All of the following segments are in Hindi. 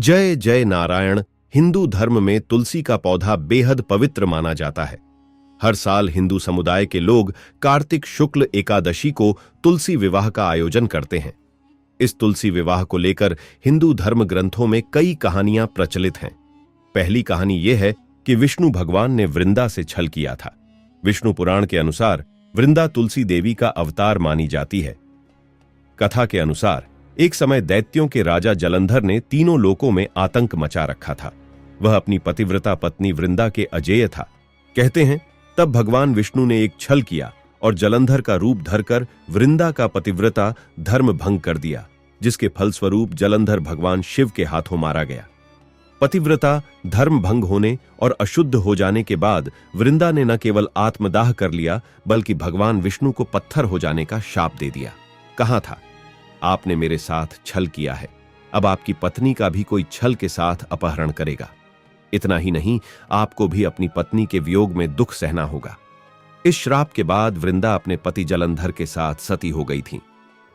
जय जय नारायण। हिंदू धर्म में तुलसी का पौधा बेहद पवित्र माना जाता है। हर साल हिंदू समुदाय के लोग कार्तिक शुक्ल एकादशी को तुलसी विवाह का आयोजन करते हैं। इस तुलसी विवाह को लेकर हिंदू धर्म ग्रंथों में कई कहानियां प्रचलित हैं। पहली कहानी यह है कि विष्णु भगवान ने वृंदा से छल किया था। विष्णु पुराण के अनुसार वृंदा तुलसी देवी का अवतार मानी जाती है। कथा के अनुसार एक समय दैत्यों के राजा जलंधर ने तीनों लोकों में आतंक मचा रखा था। वह अपनी पतिव्रता पत्नी वृंदा के अजेय था। कहते हैं तब भगवान विष्णु ने एक छल किया और जलंधर का रूप धरकर वृंदा का पतिव्रता धर्म भंग कर दिया, जिसके फलस्वरूप जलंधर भगवान शिव के हाथों मारा गया। पतिव्रता धर्म भंग होने और अशुद्ध हो जाने के बाद वृंदा ने न केवल आत्मदाह कर लिया बल्कि भगवान विष्णु को पत्थर हो जाने का शाप दे दिया। कहा था, आपने मेरे साथ छल किया है, अब आपकी पत्नी का भी कोई छल के साथ अपहरण करेगा। इतना ही नहीं, आपको भी अपनी पत्नी के वियोग में दुख सहना होगा। इस श्राप के बाद वृंदा अपने पति जलंधर के साथ सती हो गई थी।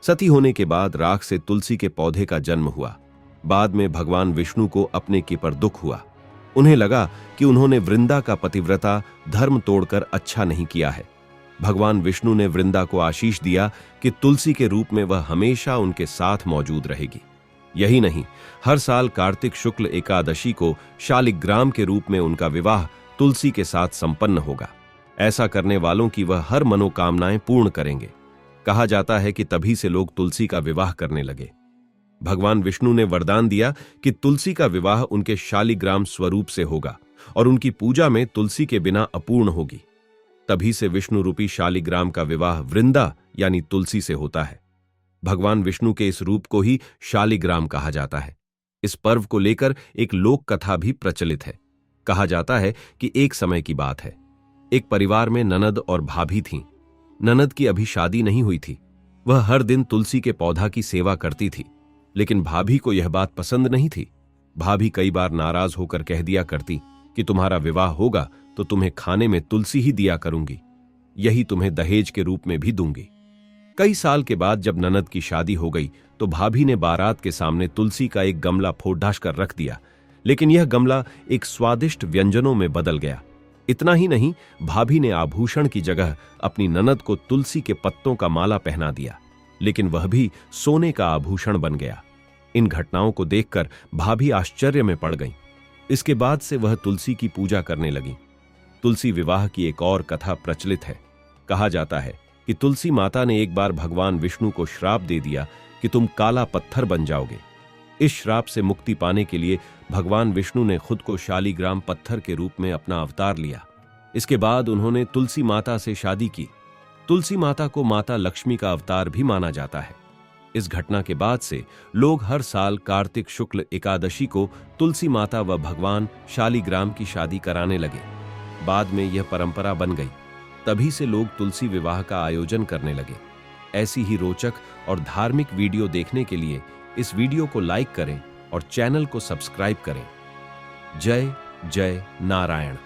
सती होने के बाद राख से तुलसी के पौधे का जन्म हुआ। बाद में भगवान विष्णु को अपने की पर दुख हुआ। उन्हें लगा कि उन्होंने वृंदा का पतिव्रता धर्म तोड़कर अच्छा नहीं किया है। भगवान विष्णु ने वृंदा को आशीष दिया कि तुलसी के रूप में वह हमेशा उनके साथ मौजूद रहेगी। यही नहीं, हर साल कार्तिक शुक्ल एकादशी को शालिग्राम के रूप में उनका विवाह तुलसी के साथ संपन्न होगा। ऐसा करने वालों की वह हर मनोकामनाएं पूर्ण करेंगे। कहा जाता है कि तभी से लोग तुलसी का विवाह करने लगे। भगवान विष्णु ने वरदान दिया कि तुलसी का विवाह उनके शालिग्राम स्वरूप से होगा और उनकी पूजा में तुलसी के बिना अपूर्ण होगी। तभी से विष्णु रूपी शालिग्राम का विवाह वृंदा यानी तुलसी से होता है। भगवान विष्णु के इस रूप को ही शालिग्राम कहा जाता है। इस पर्व को लेकर एक लोक कथा भी प्रचलित है। कहा जाता है कि एक समय की बात है, एक परिवार में ननद और भाभी थीं। ननद की अभी शादी नहीं हुई थी। वह हर दिन तुलसी के पौधा की सेवा करती थी, लेकिन भाभी को यह बात पसंद नहीं थी। भाभी कई बार नाराज होकर कह दिया करती कि तुम्हारा विवाह होगा तो तुम्हें खाने में तुलसी ही दिया करूंगी, यही तुम्हें दहेज के रूप में भी दूंगी। कई साल के बाद जब ननद की शादी हो गई तो भाभी ने बारात के सामने तुलसी का एक गमला फोड़-ढाश कर रख दिया, लेकिन यह गमला एक स्वादिष्ट व्यंजनों में बदल गया। इतना ही नहीं, भाभी ने आभूषण की जगह अपनी ननद को तुलसी के पत्तों का माला पहना दिया, लेकिन वह भी सोने का आभूषण बन गया। इन घटनाओं को देखकर भाभी आश्चर्य में पड़ गई। इसके बाद से वह तुलसी की पूजा करने लगी। तुलसी विवाह की एक और कथा प्रचलित है। कहा जाता है कि तुलसी माता ने एक बार भगवान विष्णु को श्राप दे दिया कि तुम काला पत्थर बन जाओगे। इस श्राप से मुक्ति पाने के लिए भगवान विष्णु ने खुद को शालिग्राम पत्थर के रूप में अपना अवतार लिया। इसके बाद उन्होंने तुलसी माता से शादी की। तुलसी माता को माता लक्ष्मी का अवतार भी माना जाता है। इस घटना के बाद से लोग हर साल कार्तिक शुक्ल एकादशी को तुलसी माता व भगवान शालिग्राम की शादी कराने लगे। बाद में यह परंपरा बन गई। तभी से लोग तुलसी विवाह का आयोजन करने लगे। ऐसी ही रोचक और धार्मिक वीडियो देखने के लिए इस वीडियो को लाइक करें और चैनल को सब्सक्राइब करें। जय जय नारायण।